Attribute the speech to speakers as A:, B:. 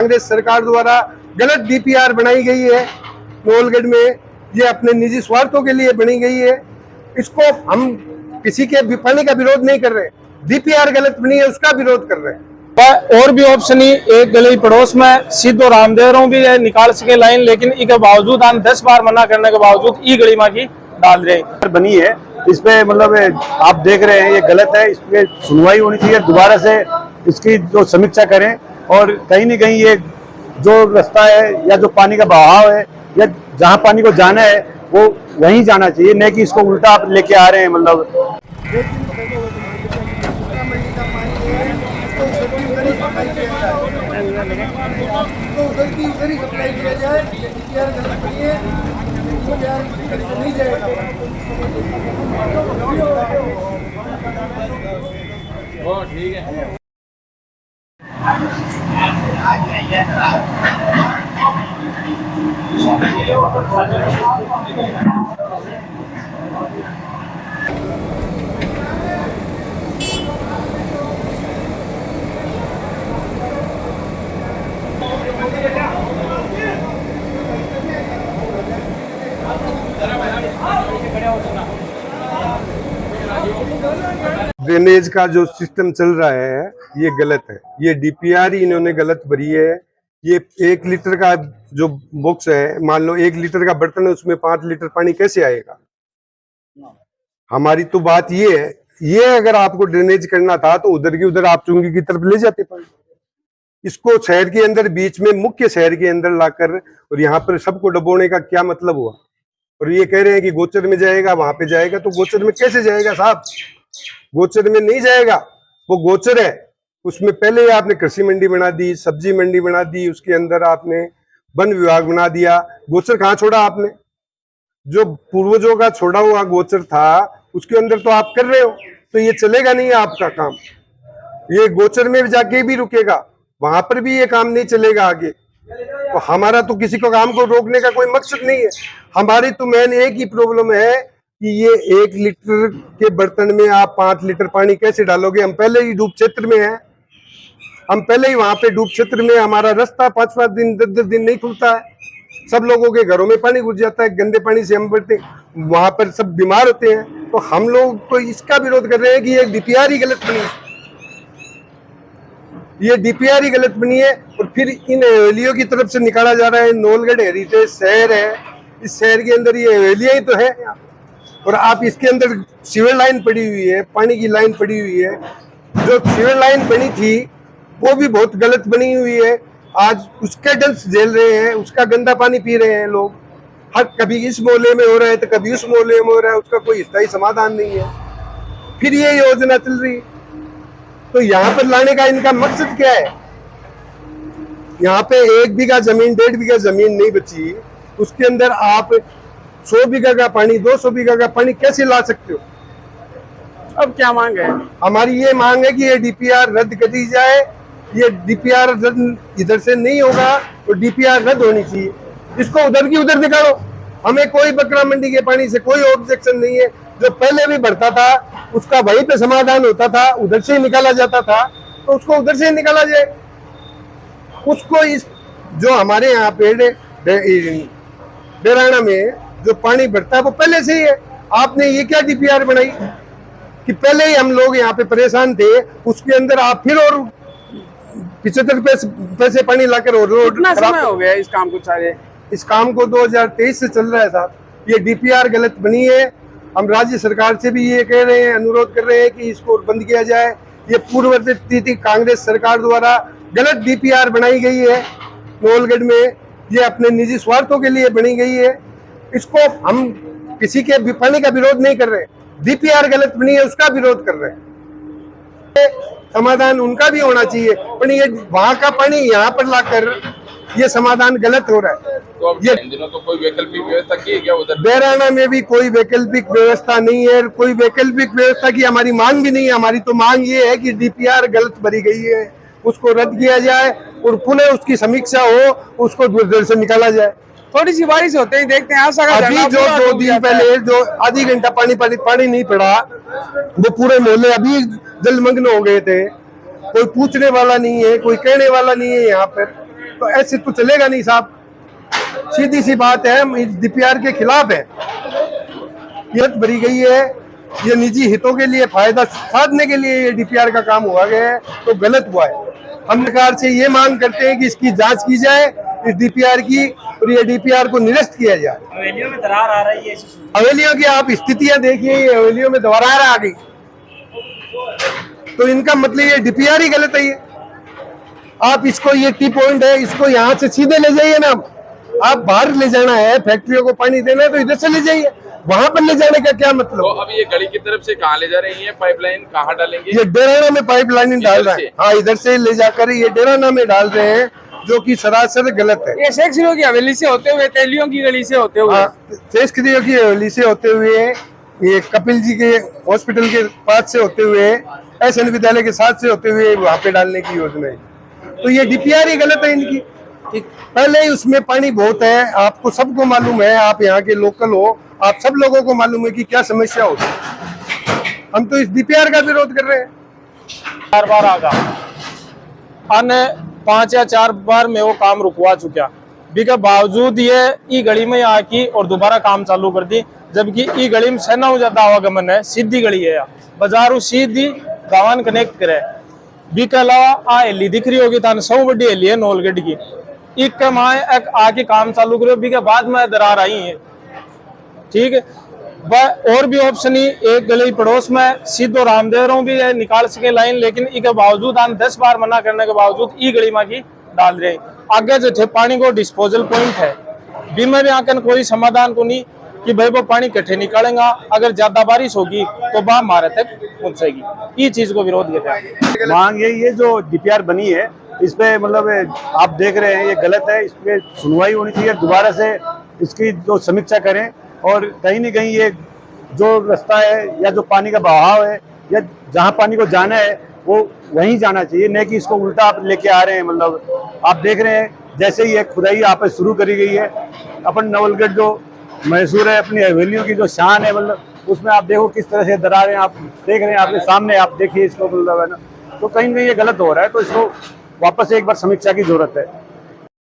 A: कांग्रेस सरकार द्वारा गलत डीपीआर बनाई गई है नोलगढ़ में। ये अपने निजी स्वार्थों के लिए बनी गई है। इसको हम किसी के पानी का विरोध नहीं कर रहे, डीपीआर गलत बनी है उसका विरोध कर रहे हैं।
B: और भी ऑप्शन ही एक गली पड़ोस में सीधो रामदेवरों भी है निकाल सके लाइन, लेकिन इसके बावजूद हम 10 बार मना करने के बावजूद ई गली में की डाल रहे
C: बनी है। इसपे मतलब आप देख रहे हैं ये गलत है, इसपे सुनवाई होनी चाहिए, दोबारा से इसकी जो समीक्षा करें और कहीं न कहीं ये जो रास्ता है या जो पानी का बहाव है या जहां पानी को जाना है वो वहीं जाना चाहिए, नहीं कि इसको उल्टा आप लेके आ रहे हैं। मतलब
B: ठीक है।
A: ड्रेनेज का जो सिस्टम चल रहा है ये गलत है। ये डीपीआर ही इन्होंने गलत भरी है। ये 1 लीटर का जो बॉक्स है, मान लो 1 लीटर का बर्तन है, उसमें 5 लीटर पानी कैसे आएगा? हमारी तो बात ये है, ये अगर आपको ड्रेनेज करना था तो उधर की उधर आप चुंगी की तरफ ले जाते पानी। इसको शहर के अंदर बीच में मुख्य शहर के अंदर लाकर और यहाँ पर सबको डबोने का क्या मतलब हुआ? और ये कह रहे हैं कि गोचर में जाएगा, वहां पे जाएगा। तो गोचर में कैसे जाएगा साहब? गोचर में नहीं जाएगा, वो गोचर है। उसमें पहले ही आपने कृषि मंडी बना दी, सब्जी मंडी बना दी, उसके अंदर आपने वन विभाग बना दिया। गोचर कहाँ छोड़ा आपने? जो पूर्वजों का छोड़ा हुआ गोचर था उसके अंदर तो आप कर रहे हो, तो ये चलेगा नहीं आपका काम। ये गोचर में जाके भी रुकेगा, वहां पर भी ये काम नहीं चलेगा आगे। तो हमारा तो किसी को काम को रोकने का कोई मकसद नहीं है। हमारी तो मेन एक ही प्रॉब्लम है कि ये 1 लीटर के बर्तन में आप 5 लीटर पानी कैसे डालोगे? हम पहले ही डूब क्षेत्र में हैं, हम पहले ही वहां पे डूब क्षेत्र में, हमारा रास्ता 5-5 दिन 10-10 दिन नहीं खुलता है। सब लोगों के घरों में पानी घुस जाता है, गंदे पानी से हम बढ़ते, वहां पर सब बीमार होते हैं। तो हम लोग तो इसका विरोध कर रहे हैं कि ये डीपीआर ही गलत बनी है, ये डीपीआर ही गलत बनी है। और फिर इन हवेलियों की तरफ से निकाला जा रहा है। नोलगढ़ हेरिटेज शहर है, इस शहर के अंदर ये हवेलियां ही तो है, और आप इसके अंदर सीवर लाइन पड़ी हुई है, पानी की लाइन पड़ी हुई है। जो सीवर लाइन बनी थी वो भी बहुत गलत बनी हुई है। आज उसके डंस झेल रहे हैं, उसका गंदा पानी पी रहे हैं लोग। हर कभी इस मोहल्ले में हो रहा है तो कभी उस मोहल्ले में हो रहा है, उसका कोई स्थायी समाधान नहीं है। फिर ये योजना चल रही है, तो यहाँ पर लाने का इनका मकसद क्या है? यहाँ पे 1 बीघा जमीन 1.5 बीघा जमीन नहीं बची, उसके अंदर आप 100 बीघा का पानी 200 बीघा का पानी कैसे ला सकते हो?
B: अब क्या मांग है?
A: हमारी ये मांग है कि ये डीपीआर रद्द कर दी जाए। ये डीपीआर रद्द इधर से नहीं होगा तो डीपीआर रद्द होनी चाहिए। इसको उधर की उधर निकालो। हमें कोई बकरा मंडी के पानी से कोई ऑब्जेक्शन नहीं है। जो पहले भी बढ़ता था उसका वहीं पे समाधान होता था, उधर से ही निकाला जाता था, तो उसको उधर से निकाला जाए। उसको इस जो हमारे यहाँ पे डेराना में जो पानी बढ़ता है वो पहले से ही है। आपने ये क्या डीपीआर बनाई कि पहले ही हम लोग यहाँ पे परेशान थे, उसके अंदर आप फिर और 75 पैसे पानी लाकर और रोड।
B: कितना समय हो गया इस काम को? सारे
A: इस काम को 2023 से चल रहा है साहब। ये डीपीआर गलत बनी है। हम राज्य सरकार से भी ये कह रहे हैं, अनुरोध कर रहे हैं कि इसको बंद किया जाए। ये पूर्ववर्ती कांग्रेस सरकार द्वारा गलत डीपीआर बनाई गई है नोलगढ़ में। ये अपने निजी स्वार्थों के लिए बनी गई है। इसको हम किसी के पानी का विरोध नहीं कर रहे, डीपीआर गलत बनी है उसका विरोध कर रहे हैं। समाधान उनका भी होना चाहिए, पर ये वहां का पानी यहाँ पर लाकर ये समाधान गलत हो रहा है।
D: तो ये इन दिनों तो कोई वैकल्पिक व्यवस्था की है क्या उधर?
A: बैराना में भी कोई वैकल्पिक व्यवस्था नहीं है, कोई वैकल्पिक व्यवस्था की हमारी मांग भी नहीं है। हमारी तो मांग ये है कि डीपीआर गलत भरी गई है, उसको रद्द किया जाए और पुनः उसकी समीक्षा हो, उसको दूर से निकाला जाए।
B: थोड़ी सी बारिश होते ही देखते हैं
A: अभी जो 2 दिन पहले जो आधी घंटा पानी नहीं पड़ा, वो पूरे मोहल्ले अभी जलमग्न हो गए थे। कोई पूछने वाला नहीं है, कोई कहने वाला नहीं है यहाँ पर। तो ऐसे तो चलेगा नहीं साहब। सीधी सी बात है, हम इस डीपीआर के खिलाफ है। कीमत भरी गई है, ये निजी हितों के लिए फायदा साधने के लिए ये डीपीआर का काम हुआ गया है, तो गलत हुआ है। हम सरकार से ये मांग करते हैं कि इसकी जांच की जाए, इस डीपीआर की, और ये डीपीआर को निरस्त किया जाए।
E: हवेलियों में दरार आ रही है,
A: हवेलियों की आप स्थितियां देखिए, ये हवेलियों में दरार आ गई, तो इनका मतलब ये डीपीआर ही गलत है। ये आप इसको, ये टी पॉइंट है, इसको यहाँ से सीधे ले जाइए ना। आप बाहर ले जाना है, फैक्ट्रियों को पानी देना है तो इधर से ले जाइए, वहां पर ले जाने का क्या मतलब।
D: तो अब ये गली की तरफ से कहाँ ले जा रही है? पाइपलाइन कहाँ डालेंगे?
A: ये डेराना में पाइपलाइन डाल रहे हैं। हाँ, इधर से ले जाकर ये डेराना में डाल रहे हैं, जो कि सरासर गलत है।
E: ये शेख सिरों की हवेली से होते हुए, तेलियों की गली से होते हुए,
A: शेख सिरों की हवेली से होते हुए, ये कपिल जी के हॉस्पिटल के पास से होते हुए, एसएन विद्यालय के साथ से होते हुए वहां पे डालने की योजना है। तो ये डीपीआर ही गलत है इनकी। पहले ही उसमें पानी बहुत है, आपको सबको मालूम है, आप यहाँ के लोकल हो, आप सब लोगों को मालूम है कि क्या समस्या होती है। हम तो इस डीपीआर का विरोध कर रहे हैं।
B: 4 बार आगा अन्य 5 या 4 बार में वो काम रुकवा चुका, बिके बावजूद ये ई गली में आकी और दोबारा काम चालू कर दी, जबकि ई गली में सेना ज्यादा आवागमन है। सीधी गली है, बाजारू सीधी गावन कनेक्ट करे। बिके अलावा आ हेली दिख रही होगी, तान सौ बड़ी हेली है नौलगढ़ की, एक के माए एक आके काम चालू करो, बिके बाद में दरार आई है। ठीक है, और भी ऑप्शन ही, एक गली पड़ोस में सीधो रामदेवरों भी निकाल सके लाइन, लेकिन इसके बावजूद हम 10 बार मना करने के बावजूद ई गली में की डाल रहे। आगे जो थे पानी को डिस्पोजल पॉइंट है, बीमे भी आकर कोई समाधान को नहीं कि भाई वो पानी कट्ठे निकालेगा, अगर ज्यादा बारिश होगी तो वह हमारे तक पहुंचेगी। ये चीज को विरोध किया है।
C: मांग यही है, जो डीपीआर बनी है इस पे मतलब आप देख रहे हैं ये गलत है, इस पे सुनवाई होनी चाहिए, दोबारा से इसकी जो समीक्षा करें, और कहीं न कहीं ये जो रास्ता है या जो पानी का बहाव है या जहाँ पानी को जाना है वो वहीं जाना चाहिए, नहीं कि इसको उल्टा आप लेके आ रहे हैं। मतलब आप देख रहे हैं जैसे ही एक खुदाई यहाँ पे शुरू करी गई है, अपन नवलगढ़ जो मैसूर है, अपनी हवेलियों की जो शान है, मतलब उसमें आप देखो किस तरह से दरारें आप देख रहे हैं, आपके सामने आप देखिए इसको, मतलब है ना, तो कहीं न कहीं ये गलत हो रहा है, तो इसको वापस से एक बार समीक्षा की जरूरत है।